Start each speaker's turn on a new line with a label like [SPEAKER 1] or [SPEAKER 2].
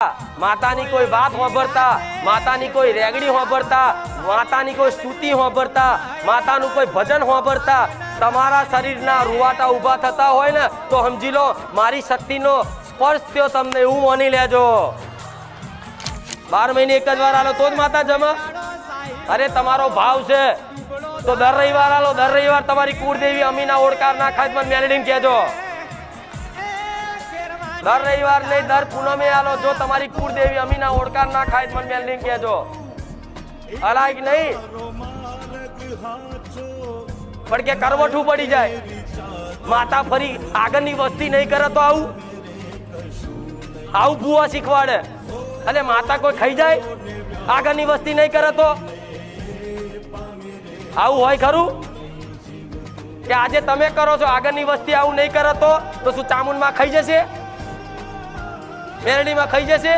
[SPEAKER 1] માતાની કોઈ વાત સાંભળતા, માતાની કોઈ રેગડી સાંભળતા, માતાની કોઈ સ્તુતિ સાંભળતા, માતાનું કોઈ ભજન સાંભળતા તમારા શરીરના રૂવાટા ઊભા થતા હોય ને તો સમજી લો મારી શક્તિનો સ્પર્શ થયો તમને, એવું માની લેજો। 12 મહિને એક જ વાર આલો તો જ માતા જમા। અરે તમારો ભાવ છે તો દર રવિવાર આલો, દર રવિવાર તમારી કુળદેવી અમીના ઓળકાર ના ખાય મને મેલડીને કહેજો। દર રવિવાર નહીં દર પૂનમે આલો, જો તમારી કુળદેવી અમીના ઓળકાર ના ખાય મને મેલડીને કહેજો। અલાય કે નહીં પણ કે કરવઠું પડી જાય, માતા ફરી આગળની વસ્તી નહીં કરે તો આવું ભૂવા શીખવાડે। અને માતા કોઈ ખાઈ જાય આગળની વસ્તી નહીં કરે તો આવું હોય ખરું કે આજે તમે કરો છો આગળની વસ્તી આવું નહીં કરે તો શું ચામુંડમાં ખાઈ જશે, મેરડીમાં ખાઈ જશે?